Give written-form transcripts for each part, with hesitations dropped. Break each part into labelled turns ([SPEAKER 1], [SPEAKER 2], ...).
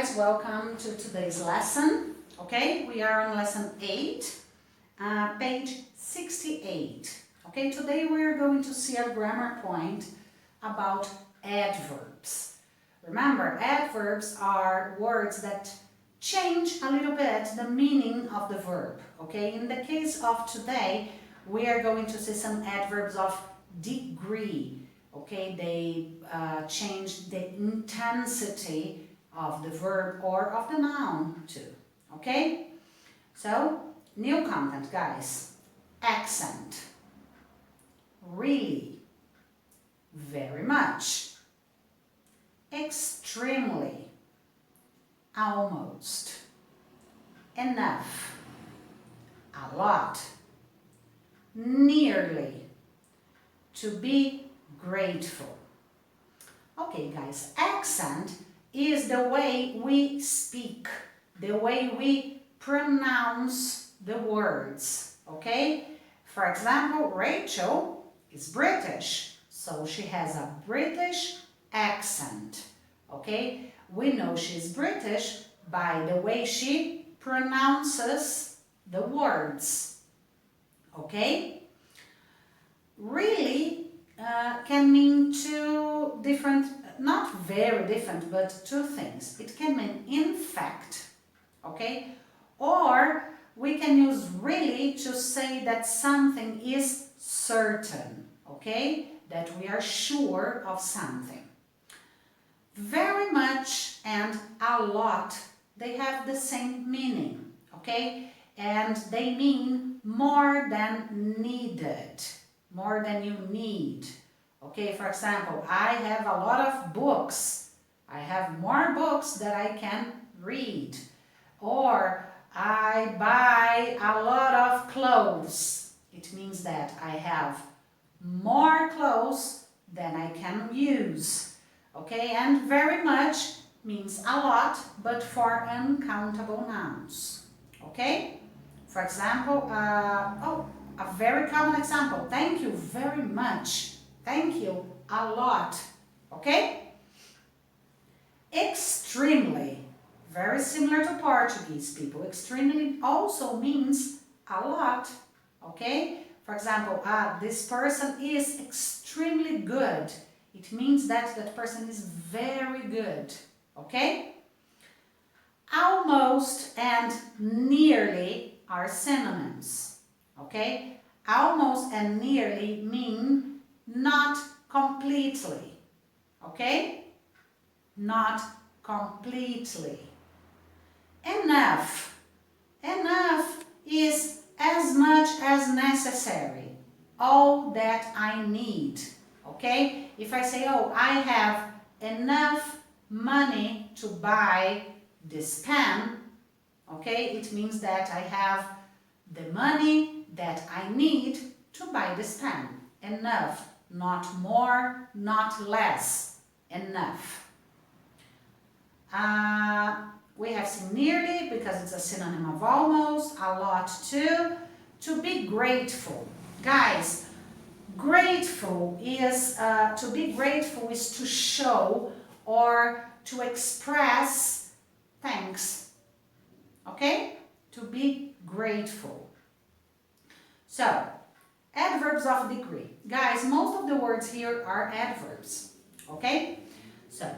[SPEAKER 1] guys, welcome to today's lesson. Okay, we are on lesson 8, page 68. Okay, today we're going to see a grammar point about adverbs. Remember, adverbs are words that change a little bit the meaning of the verb. Okay, in the case of today, we are going to see some adverbs of degree. Okay, they change the intensity of the verb or of the noun too. Okay, so new content, guys. Accent, really, very much, extremely, almost, enough, a lot, nearly, to be grateful. Okay, guys, accent is the way we speak, the way we pronounce the words, okay? For example, Rachel is British, so she has a British accent, okay? We know she's British by the way she pronounces the words, okay? Really can mean two different, not very different, but two things. It can mean in fact, okay? Or we can use really to say that something is certain, okay? That we are sure of something. Very much and a lot, they have the same meaning, okay? And they mean more than needed, more than you need. Okay, for example, I have a lot of books. I have more books that I can read. Or I buy a lot of clothes. It means that I have more clothes than I can use. Okay, and very much means a lot, but for uncountable nouns. Okay, for example, a very common example. Thank you very much. Thank you a lot. Okay? Extremely. Very similar to Portuguese, people. Extremely also means a lot. Okay? For example, this person is extremely good. It means that that person is very good. Okay? Almost and nearly are synonyms. Okay? Almost and nearly mean not completely. Okay? Not completely. Enough. Enough is as much as necessary. All that I need. Okay? If I say, oh, I have enough money to buy this pen, okay, it means that I have the money that I need to buy this pen. Enough. Not more, not less. Enough. We have seen nearly because it's a synonym of almost, a lot too. To be grateful. Guys, grateful is, to be grateful is to show or to express thanks. Okay? To be grateful. So, adverbs of degree. Guys, most of the words here are adverbs. Okay? So,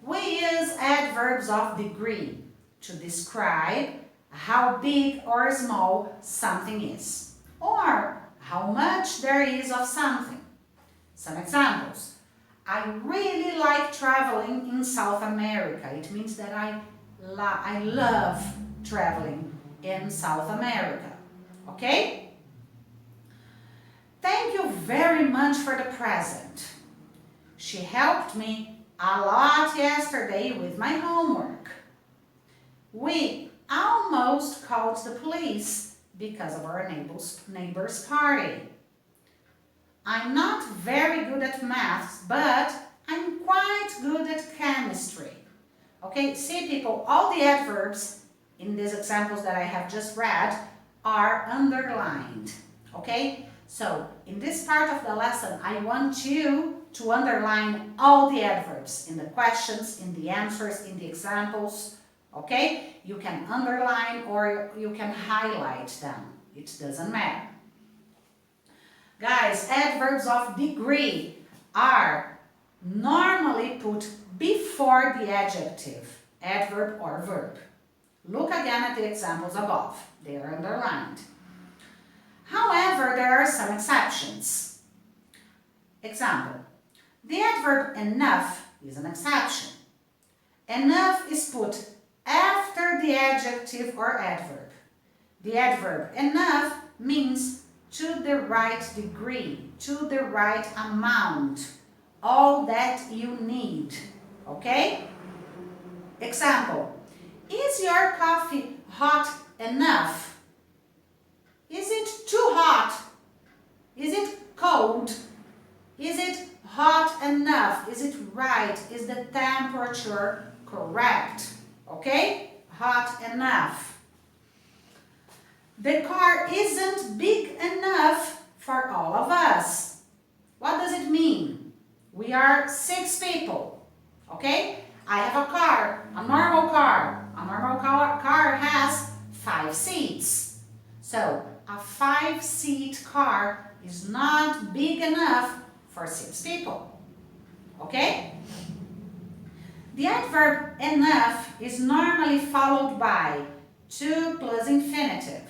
[SPEAKER 1] we use adverbs of degree to describe how big or small something is, or how much there is of something. Some examples. I really like traveling in South America. It means that I love traveling in South America. Okay? Thank you very much for the present. She helped me a lot yesterday with my homework. We almost called the police because of our neighbor's party. I'm not very good at maths, but I'm quite good at chemistry. Okay, see people, all the adverbs in these examples that I have just read are underlined. Okay? So, in this part of the lesson, I want you to underline all the adverbs in the questions, in the answers, in the examples, okay? You can underline or you can highlight them. It doesn't matter. Guys, adverbs of degree are normally put before the adjective, adverb or verb. Look again at the examples above. They are underlined. However, there are some exceptions. Example, the adverb enough is an exception. Enough is put after the adjective or adverb. The adverb enough means to the right degree, to the right amount, all that you need, okay? Example, is your coffee hot enough? Is it too hot? Is it cold? Is it hot enough? Is it right? Is the temperature correct? Okay? Hot enough. The car isn't big enough for all of us. What does it mean? We are 6 people. Okay? I have a car, a normal car. A normal car has 5 seats. So, a 5-seat car is not big enough for 6 people. Okay? The adverb enough is normally followed by to plus infinitive.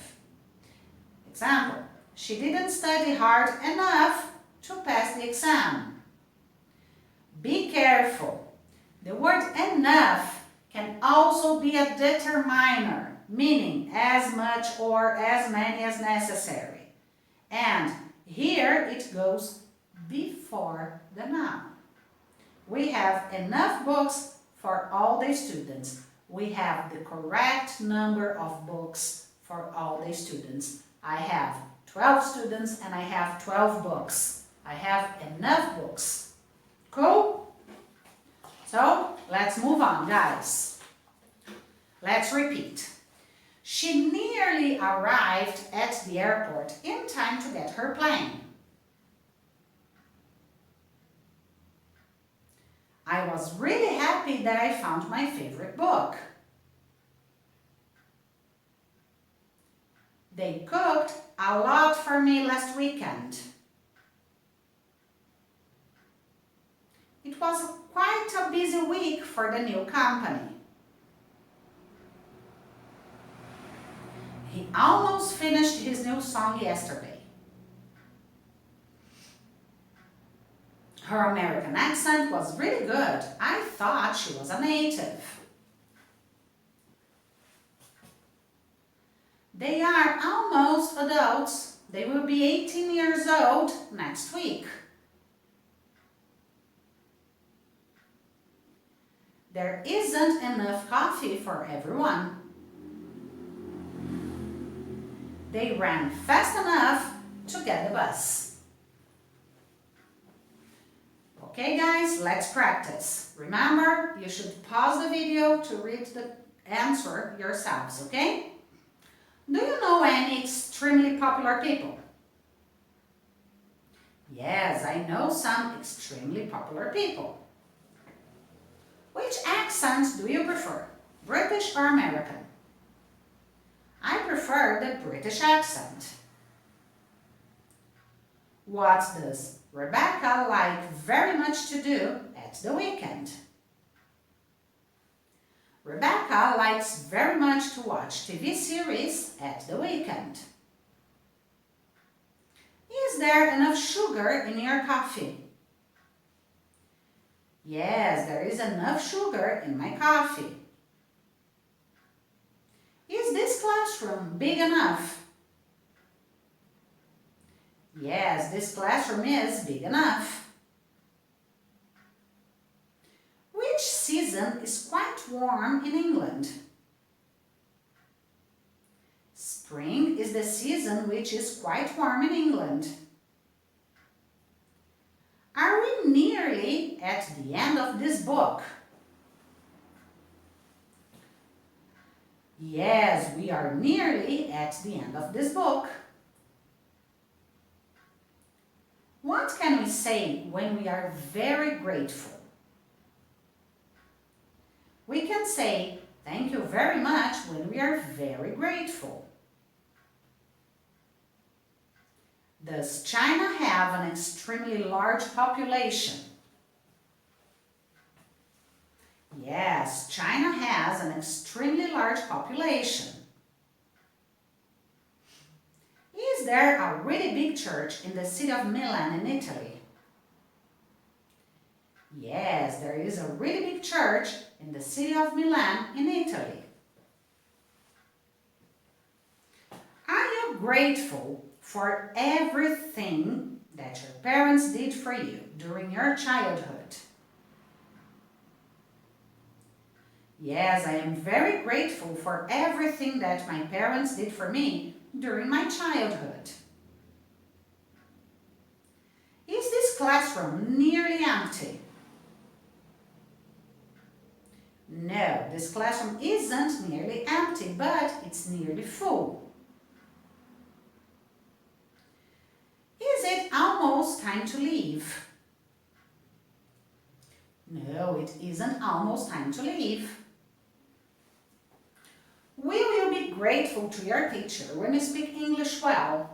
[SPEAKER 1] Example, she didn't study hard enough to pass the exam. Be careful. The word enough can also be a determiner, meaning as much or as many as necessary. And here it goes before the noun. We have enough books for all the students. We have the correct number of books for all the students. I have 12 students and I have 12 books. I have enough books. Cool? So, let's move on, guys. Let's repeat. She nearly arrived at the airport in time to get her plane. I was really happy that I found my favorite book. They cooked a lot for me last weekend. It was quite a busy week for the new company. He almost finished his new song yesterday. Her American accent was really good. I thought she was a native. They are almost adults. They will be 18 years old next week. There isn't enough coffee for everyone. They ran fast enough to get the bus. Okay guys, let's practice. Remember, you should pause the video to read the answer yourselves, okay? Do you know any extremely popular people? Yes, I know some extremely popular people. Which accent do you prefer, British or American? I prefer the British accent. What does Rebecca like very much to do at the weekend? Rebecca likes very much to watch TV series at the weekend. Is there enough sugar in your coffee? Yes, there is enough sugar in my coffee. Is this classroom big enough? Yes, this classroom is big enough. Which season is quite warm in England? Spring is the season which is quite warm in England. Are we nearly at the end of this book? Yes, we are nearly at the end of this book. What can we say when we are very grateful? We can say, Thank you very much when we are very grateful. Does China have an extremely large population? Yes, China has an extremely large population. Is there a really big church in the city of Milan in Italy? Yes, there is a really big church in the city of Milan in Italy. Are you grateful for everything that your parents did for you during your childhood? Yes, I am very grateful for everything that my parents did for me during my childhood. Is this classroom nearly empty? No, this classroom isn't nearly empty, but it's nearly full. Is it almost time to leave? No, it isn't almost time to leave. Will you be grateful to your teacher when you speak English well?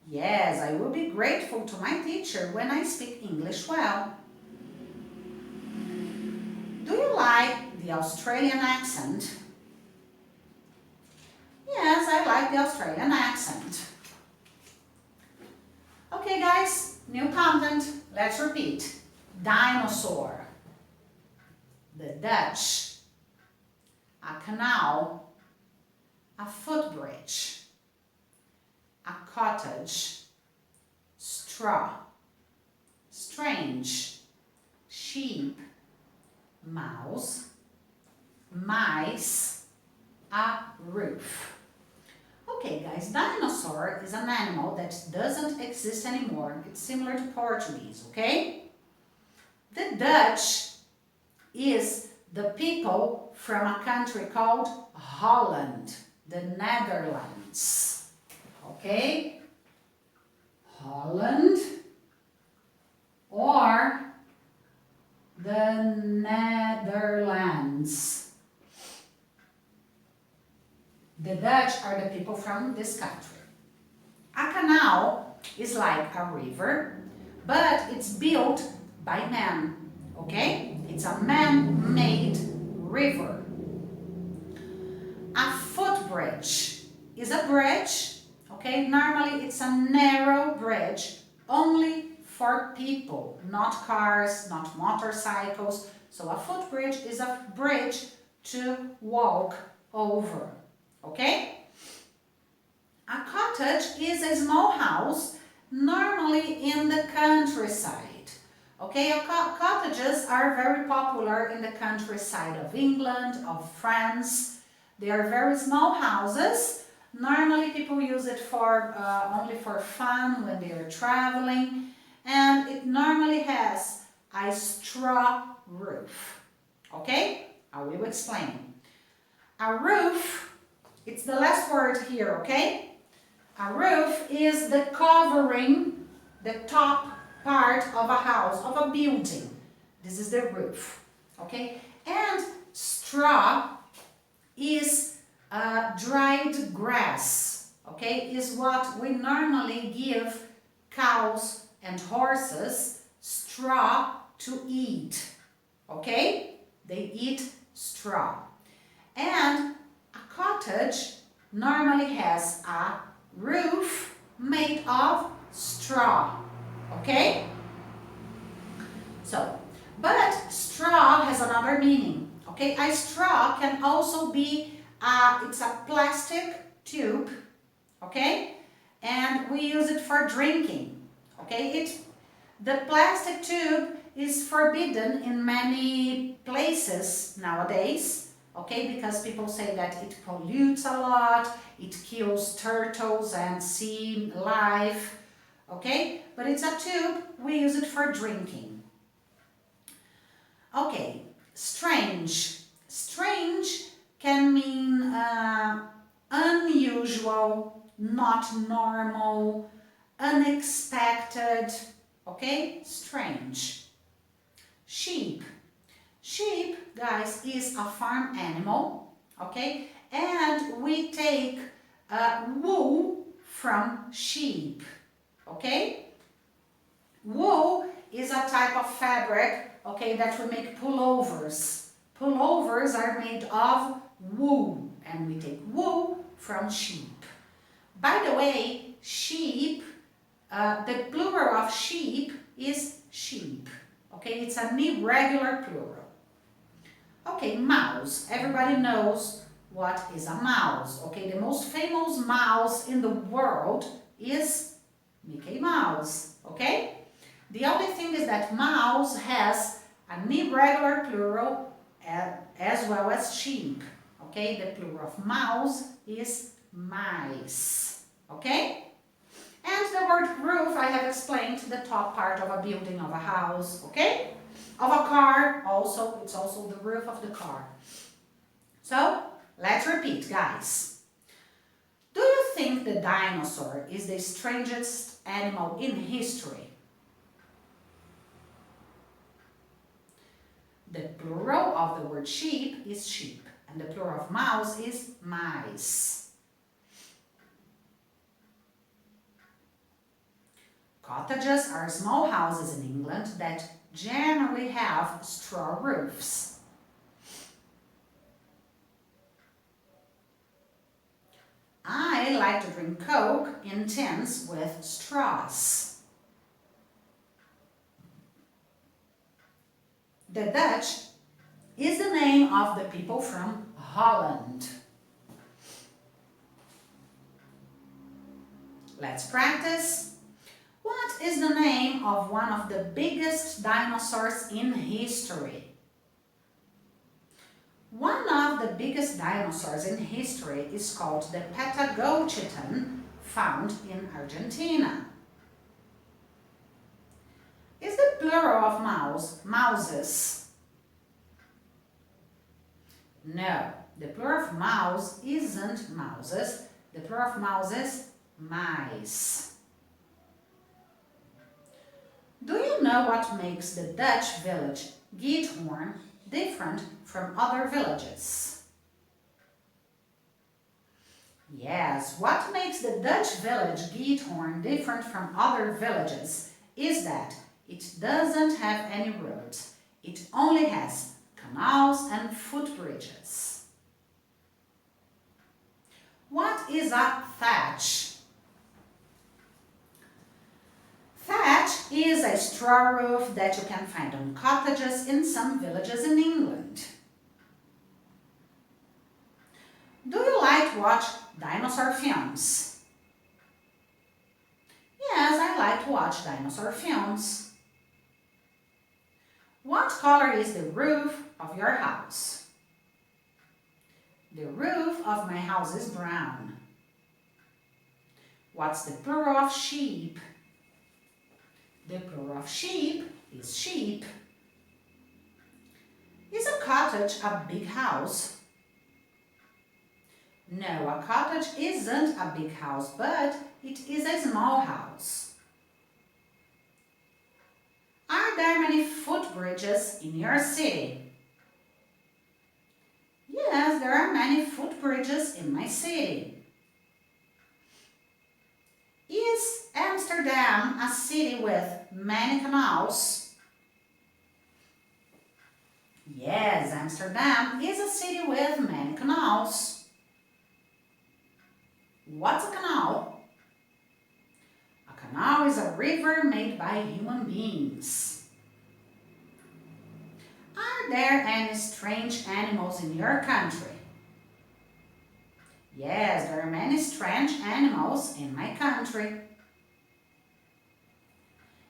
[SPEAKER 1] Yes, I will be grateful to my teacher when I speak English well. Do you like the Australian accent? Yes, I like the Australian accent. Okay guys, new content. Let's repeat. Dinosaur. The Dutch. A canal. A footbridge. A cottage. Straw. Strange. Sheep. Mouse. Mice. A roof. Okay guys, dinosaur is an animal that doesn't exist anymore. It's similar to Portuguese, okay? The Dutch is the people from a country called Holland, the Netherlands, okay? Holland or the Netherlands. The Dutch are the people from this country. A canal is like a river, but it's built by man, okay? It's a man-made river. A footbridge is a bridge, okay? Normally it's a narrow bridge, only for people, not cars, not motorcycles. So a footbridge is a bridge to walk over. Okay? A cottage is a small house, normally in the countryside. Okay, cottages are very popular in the countryside of England, of France. They are very small houses. Normally people use it for only for fun when they are traveling. And it normally has a straw roof. Okay? I will explain. A roof, it's the last word here, okay? A roof is the covering, the top part of a house, of a building. This is the roof, okay? And straw is dried grass, okay? Is what we normally give cows and horses straw to eat, okay? They eat straw. And a cottage normally has a roof made of straw, okay? So, but straw has another meaning, okay? A straw can also be, it's a plastic tube, okay? And we use it for drinking, okay? The plastic tube is forbidden in many places nowadays, okay, because people say that it pollutes a lot, it kills turtles and sea life, okay? But it's a tube, we use it for drinking. Okay, strange. Strange can mean unusual, not normal, unexpected, okay? Strange. Sheep. Sheep, guys, is a farm animal, okay? And we take wool from sheep, okay? Wool is a type of fabric, okay, that we make pullovers. Pullovers are made of wool, and we take wool from sheep. By the way, sheep, the plural of sheep is sheep, okay? It's an irregular plural. Okay, mouse. Everybody knows what is a mouse, okay? The most famous mouse in the world is Mickey Mouse, okay? The only thing is that mouse has an irregular plural as well as sheep, okay? The plural of mouse is mice, okay? And the word roof, I have explained, the top part of a building, of a house, okay? Of a car, also, it's also the roof of the car. So, let's repeat, guys. Do you think the dinosaur is the strangest animal in history? The plural of the word sheep is sheep, and the plural of mouse is mice. Cottages are small houses in England that generally have straw roofs. I like to drink Coke in tins with straws. The Dutch is the name of the people from Holland. Let's practice. What is the name of one of the biggest dinosaurs in history? One of the biggest dinosaurs in history is called the Patagochiton, found in Argentina. Is the plural of mouse mouses? No, the plural of mouse isn't mouses. The plural of mouse is mice. Do you know what makes the Dutch village Giethoorn different from other villages? Yes, what makes the Dutch village Giethoorn different from other villages is that it doesn't have any roads. It only has canals and footbridges. What is a thatch? Thatch is a straw roof that you can find on cottages in some villages in England. Do you like to watch dinosaur films? Yes, I like to watch dinosaur films. What color is the roof of your house? The roof of my house is brown. What's the plural of sheep? The plural of sheep is sheep. Is a cottage a big house? No, a cottage isn't a big house, but it is a small house. Are there many footbridges in your city? Yes, there are many footbridges in my city. Is Amsterdam a city with many canals? Yes, Amsterdam is a city with many canals. What's a canal? A canal is a river made by human beings. Are there any strange animals in your country? Yes, there are many strange animals in my country.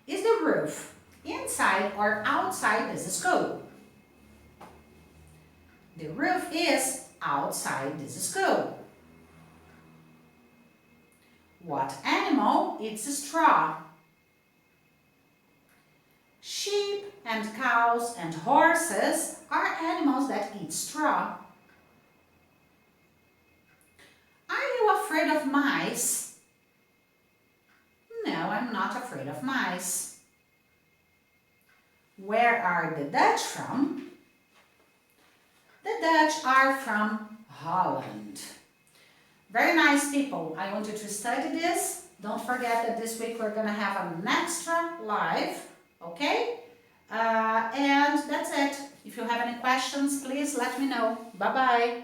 [SPEAKER 1] Is the roof inside or outside this school? The roof is outside this school. What animal eats straw? Sheep and cows and horses are animals that eat straw. Are you afraid of mice? No, I'm not afraid of mice. Where are the Dutch from? The Dutch are from Holland. Very nice people. I want you to study this. Don't forget that this week we're going to have an extra live, okay? And that's it. If you have any questions, please let me know. Bye-bye.